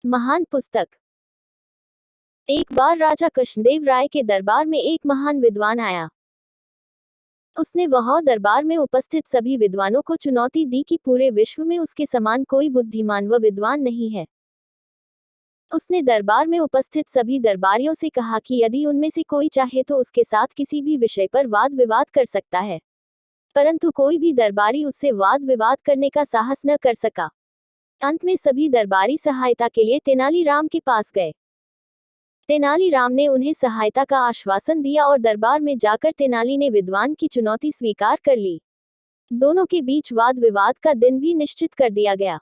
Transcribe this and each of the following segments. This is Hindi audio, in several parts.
महान पुस्तक। एक बार राजा कृष्णदेव राय के दरबार में एक महान विद्वान आया। उसने वह दरबार में उपस्थित सभी विद्वानों को चुनौती दी कि पूरे विश्व में उसके समान कोई बुद्धिमान व विद्वान नहीं है। उसने दरबार में उपस्थित सभी दरबारियों से कहा कि यदि उनमें से कोई चाहे तो उसके साथ किसी भी विषय पर वाद विवाद कर सकता है, परंतु कोई भी दरबारी उससे वाद विवाद करने का साहस न कर सका। अंत में सभी दरबारी सहायता के लिए तेनालीराम के पास गए। तेनालीराम ने उन्हें सहायता का आश्वासन दिया और दरबार में जाकर तेनाली ने विद्वान की चुनौती स्वीकार कर ली। दोनों के बीच वाद विवाद का दिन भी निश्चित कर दिया गया।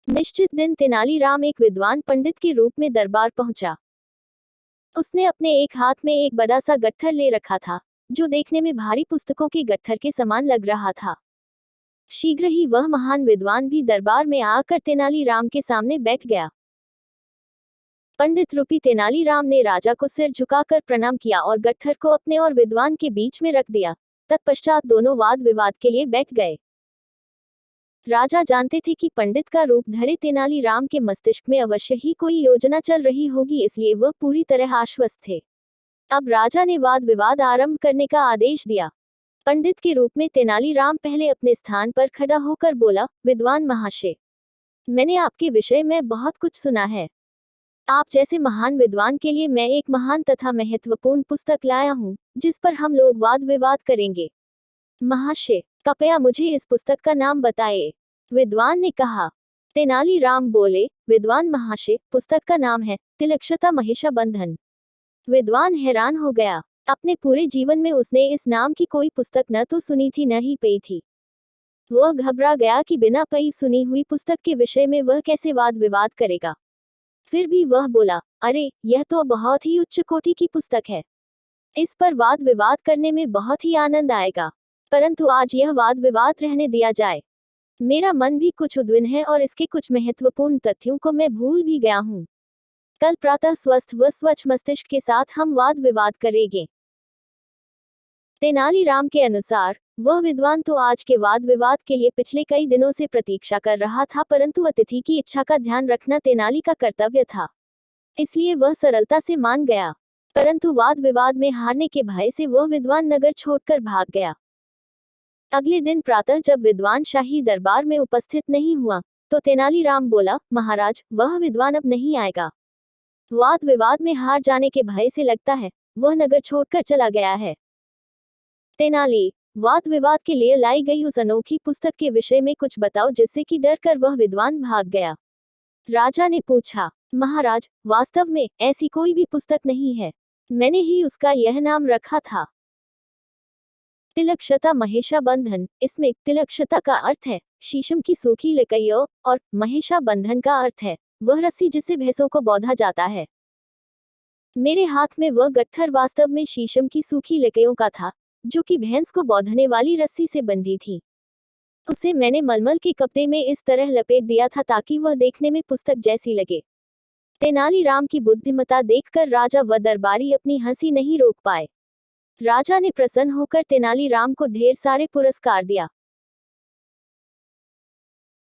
निश्चित दिन तेनालीराम एक विद्वान पंडित के रूप में दरबार पहुंचा। उसने अपने एक हाथ में एक बड़ा सा गट्ठर ले रखा था, जो देखने में भारी पुस्तकों के गट्ठर के समान लग रहा था। शीघ्र ही वह महान विद्वान भी दरबार में आकर तेनालीराम के सामने बैठ गया। पंडित रूपी तेनालीराम ने राजा को सिर झुकाकर प्रणाम किया और गट्ठर को अपने और विद्वान के बीच में रख दिया। तत्पश्चात दोनों वाद विवाद के लिए बैठ गए। राजा जानते थे कि पंडित का रूप धरे तेनालीराम के मस्तिष्क में अवश्य ही कोई योजना चल रही होगी, इसलिए वह पूरी तरह आश्वस्त थे। अब राजा ने वाद विवाद आरंभ करने का आदेश दिया। पंडित के रूप में तेनालीराम पहले अपने स्थान पर खड़ा होकर बोला, विद्वान महाशय, मैंने आपके विषय में बहुत कुछ सुना है। आप जैसे महान विद्वान के लिए मैं एक महान तथा महत्वपूर्ण पुस्तक लाया हूँ, जिस पर हम लोग वाद विवाद करेंगे। महाशय, कृपया मुझे इस पुस्तक का नाम बताइए। विद्वान ने कहा। तेनालीराम बोले, विद्वान महाशय, पुस्तक का नाम है तिलक्षता महिषाबंधन। विद्वान हैरान हो गया। अपने पूरे जीवन में उसने इस नाम की कोई पुस्तक न तो सुनी थी न ही पढ़ी थी। वह घबरा गया कि बिना पढ़ी सुनी हुई पुस्तक के विषय में वह कैसे वाद विवाद करेगा। फिर भी वह बोला, अरे, यह तो बहुत ही उच्च कोटि की पुस्तक है। इस पर वाद विवाद करने में बहुत ही आनंद आएगा, परंतु आज यह वाद विवाद रहने दिया जाए। मेरा मन भी कुछ उद्विग्न है और इसके कुछ महत्वपूर्ण तथ्यों को मैं भूल भी गया हूँ। कल प्रातः स्वस्थ व स्वच्छ मस्तिष्क के साथ हम वाद विवाद करेंगे। तेनालीराम के अनुसार वह विद्वान तो आज के वाद विवाद के लिए पिछले कई दिनों से प्रतीक्षा कर रहा था, परंतु अतिथि की इच्छा का ध्यान रखना तेनाली का कर्तव्य था, इसलिए वह सरलता से मान गया। परंतु वाद विवाद में हारने के भय से वह विद्वान नगर छोड़कर भाग गया। अगले दिन प्रातः जब विद्वान शाही दरबार में उपस्थित नहीं हुआ, तो तेनालीराम बोला, महाराज, वह विद्वान अब नहीं आएगा। वाद विवाद में हार जाने के भय से लगता है वह नगर छोड़कर चला गया है। तेनाली, वाद विवाद के लिए लाई गई उस अनोखी पुस्तक के विषय में कुछ बताओ जिससे कि डर कर वह विद्वान भाग गया। राजा ने पूछा, महाराज, वास्तव में ऐसी कोई भी पुस्तक नहीं है। मैंने ही उसका यह नाम रखा था, तिलक्षता महिषाबंधन। इसमें तिलक्षता का अर्थ है शीशम की सूखी लकड़ियों और महिषाबंधन का अर्थ है वह रस्सी जिसे भैंसों को बांधा जाता है। मेरे हाथ में वह गट्ठर वास्तव में शीशम की सूखी लकड़ियों का था, जो कि भैंस को बांधने वाली रस्सी से बंधी थी। उसे मैंने मलमल के कपड़े में इस तरह लपेट दिया था ताकि वह देखने में पुस्तक जैसी लगे। तेनालीराम की बुद्धिमत्ता देखकर राजा व दरबारी अपनी हंसी नहीं रोक पाए। राजा ने प्रसन्न होकर तेनालीराम को ढेर सारे पुरस्कार दिया।